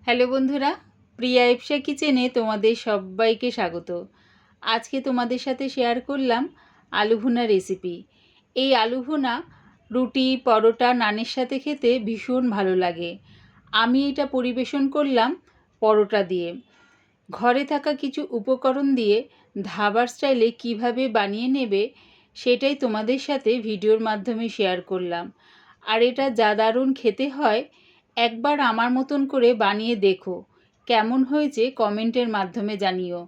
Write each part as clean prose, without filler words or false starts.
Hello বন্ধুরা, প্রিয়া ইপসা কিচেনে তোমাদের সবাইকে স্বাগত। আজকে তোমাদের সাথে শেয়ার করলাম আলু ভুনা রেসিপি। এই আলু ভুনা রুটি, পরোটা, নানের সাথে খেতে ভীষণ ভালো লাগে। আমি এটা পরিবেশন করলাম পরোটা দিয়ে। ঘরে থাকা কিছু উপকরণ দিয়ে ধাবার স্টাইলে কিভাবে বানিয়ে নেবে সেটাই তোমাদের সাথে ভিডিওর মাধ্যমে শেয়ার করলাম। আর এটা যা দারুণ খেতে হয়, একবার আমার মতন করে বানিয়ে দেখো। কেমন হয়েছে কমেন্টের মাধ্যমে জানিও।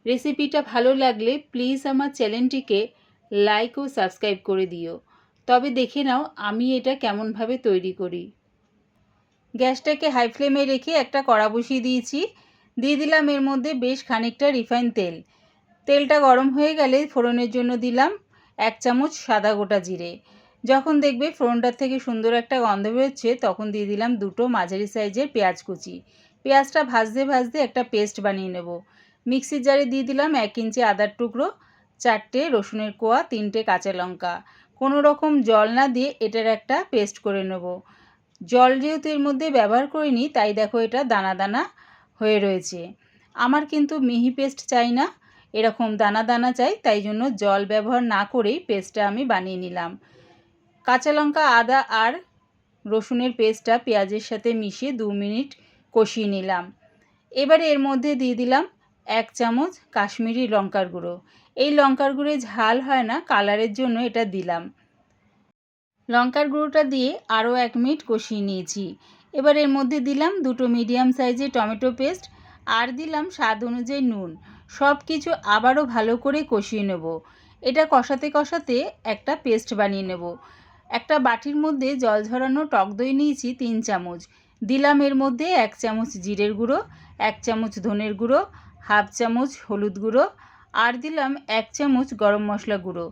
রেসিপিটা ভালো লাগলে প্লিজ আমার চ্যানেলটিকে লাইক ও সাবস্ক্রাইব করে দিও। তবে দেখে নাও আমি এটা কেমনভাবে তৈরি করি। গ্যাসটাকে হাই ফ্লেমে রেখে একটা কড়া বসিয়ে দিয়েছি। দিয়ে দিলাম এর মধ্যে বেশ খানিকটা রিফাইন তেল। তেলটা গরম হয়ে গেলে ফোড়নের জন্য দিলাম 1 চামচ সাদা গোটা জিরে। যখন দেখবে ফোড়নটার থেকে সুন্দর একটা গন্ধ বেরোচ্ছে তখন দিয়ে দিলাম 2টো মাঝারি সাইজের পেঁয়াজ কুচি। পেঁয়াজটা ভাজতে ভাজতে একটা পেস্ট বানিয়ে নেব। মিক্সির জারে দিয়ে দিলাম 1 ইঞ্চি আদার টুকরো, 4টে রসুনের কোয়া, 3টে কাঁচা লঙ্কা। কোনো রকম জল না দিয়ে এটার একটা পেস্ট করে নেব। জল যেহেতু এর মধ্যে ব্যবহার করিনি তাই দেখো এটা দানা দানা হয়ে রয়েছে। আমার কিন্তু মিহি পেস্ট চাই না, এরকম দানা দানা চাই, তাই জন্য জল ব্যবহার না করেই পেস্টটা আমি বানিয়ে নিলাম। কাঁচা লঙ্কা, আদা আর রসুনের পেস্টটা পেঁয়াজের সাথে মিশিয়ে 2 মিনিট কষিয়ে নিলাম। এবারে এর মধ্যে দিয়ে দিলাম 1 চামচ কাশ্মীরি লঙ্কার গুঁড়ো। এই লঙ্কার গুঁড়ো ঝাল হয় না, কালারের জন্য এটা দিলাম। লঙ্কার গুঁড়োটা দিয়ে আরও 1 মিনিট কষিয়ে নিয়েছি। এবার এর মধ্যে দিলাম 2টো মিডিয়াম সাইজের টমেটো পেস্ট আর দিলাম স্বাদ অনুযায়ী নুন। সব কিছু আবারও ভালো করে কষিয়ে নেব। এটা কষাতে কষাতে একটা পেস্ট বানিয়ে নেব। একটা বাটির মধ্যে জল ঝরানো টক দই নিয়েছি 3 চামচ। দিলাম এর মধ্যে 1 চামচ জিরের গুঁড়ো, 1 চামচ ধনের গুঁড়ো, হাফ চামচ হলুদ গুঁড়ো আর দিলাম 1 চামচ গরম মশলা গুঁড়ো।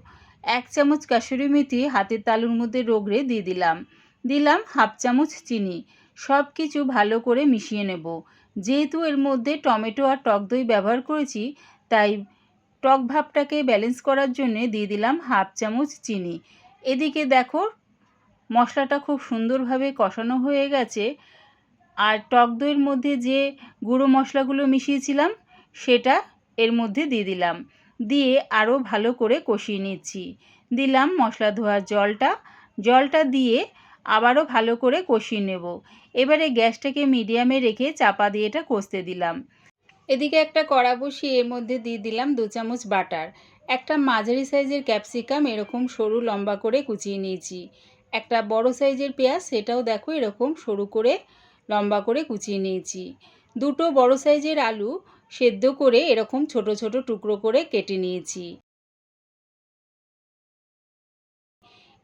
1 চামচ কাসুরি মেথি হাতের তালুর মধ্যে রগড়ে দিয়ে দিলাম হাফ চামচ চিনি। সব কিছু ভালো করে মিশিয়ে নেব। যেহেতু এর মধ্যে টমেটো আর টক দই ব্যবহার করেছি তাই টক ভাবটাকে ব্যালেন্স করার জন্য দিয়ে দিলাম হাফ চামচ চিনি। এদিকে দেখো মশলাটা খুব সুন্দরভাবে কষানো হয়ে গেছে। আর টক দইয়ের মধ্যে যে গুঁড়ো মশলাগুলো মিশিয়েছিলাম সেটা এর মধ্যে দিয়ে দিলাম। দিয়ে আরও ভালো করে কষিয়ে নিচ্ছি। দিলাম মশলা ধোয়ার জলটা দিয়ে আবারও ভালো করে কষিয়ে নেব। এবারে গ্যাসটাকে মিডিয়ামে রেখে চাপা দিয়ে এটা কষতে দিলাম। এদিকে একটা কড়া বসিয়ে এর মধ্যে দিয়ে দিলাম 2 চামচ বাটার। একটা মাঝারি সাইজের ক্যাপসিকাম এরকম সরু লম্বা করে কুচিয়ে নিয়েছি। একটা বড় সাইজের পেঁয়াজ, সেটাও দেখো এরকম সরু করে লম্বা করে কুচিয়ে নিয়েছি। 2টো বড় সাইজের আলু সেদ্ধ করে এরকম ছোট ছোট টুকরো করে কেটে নিয়েছি।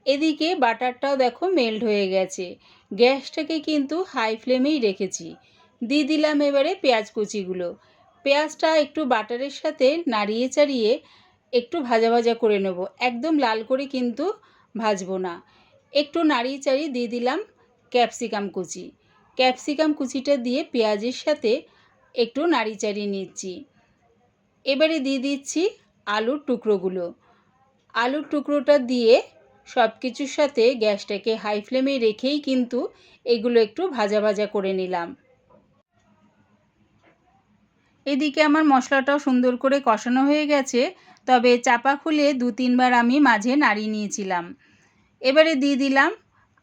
এদিকে বাটারটাও দেখো মেল্ট হয়ে গেছে। গ্যাসটাকে কিন্তু হাই ফ্লেমেই রেখেছি। দিয়ে দিলাম এবারে পেঁয়াজ কুচিগুলো। পেঁয়াজটা একটু বাটারের সাথে নাড়িয়ে চাড়িয়ে একটু ভাজা ভাজা করে নেব। একদম লাল করে কিন্তু ভাজবো না। একটু নাড়িয়ে চাড়িয়ে দিয়ে দিলাম ক্যাপসিকাম কুচি। ক্যাপসিকাম কুচিটা দিয়ে পেঁয়াজের সাথে একটু নাড়িয়ে চাড়িয়ে নিচ্ছি। এবারে দিয়ে দিচ্ছি আলুর টুকরোগুলো। আলুর টুকরোটা দিয়ে সব কিছুর সাথে গ্যাসটাকে হাই ফ্লেমে রেখেই কিন্তু এগুলো একটু ভাজা ভাজা করে নিলাম। এদিকে আমার মশলাটাও সুন্দর করে কষানো হয়ে গেছে, তবে চাপা খুলে 2-3 বার আমি মাঝে নাড়িয়ে নিয়েছিলাম। এবারে দিয়ে দিলাম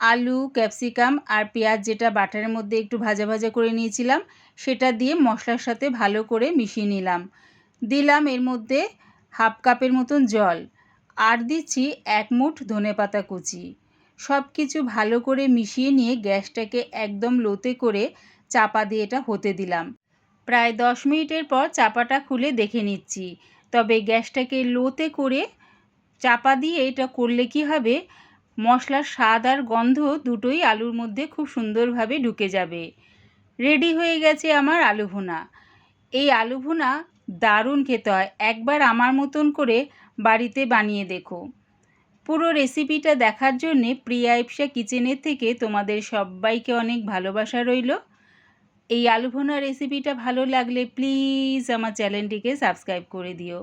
আলু, ক্যাপসিকাম আর পেঁয়াজ যেটা বাটারের মধ্যে একটু ভাজা ভাজা করে নিয়েছিলাম সেটা দিয়ে মশলার সাথে ভালো করে মিশিয়ে নিলাম। দিলাম এর মধ্যে হাফ কাপের মতন জল আর দিচ্ছি 1 মুঠ ধনেপাতা কুচি। সব কিছু ভালো করে মিশিয়ে নিয়ে গ্যাসটাকে একদম লোতে করে চাপা দিয়ে এটা হতে দিলাম। প্রায় 10 মিনিটের পর চাপাটা খুলে দেখে নিচ্ছি। তবে গ্যাসটাকে লোতে করে চাপা দিয়ে এটা করলে কি হবে, মশলার স্বাদ আর গন্ধ দুটোই আলুর মধ্যে খুব সুন্দরভাবে ঢুকে যাবে। রেডি হয়ে গেছে আমার আলু ভুনা। এই আলু ভুনা দারুণ খেতে হয়। একবার আমার মতন করে বাড়িতে বানিয়ে দেখো। পুরো রেসিপিটা দেখার জন্যে প্রিয়া ইপসা কিচেনের থেকে তোমাদের সবাইকে অনেক ভালোবাসা রইল। এই আলু ভুনা রেসিপিটা ভালো লাগলে প্লিজ আমার চ্যানেলটিকে সাবস্ক্রাইব করে দিও।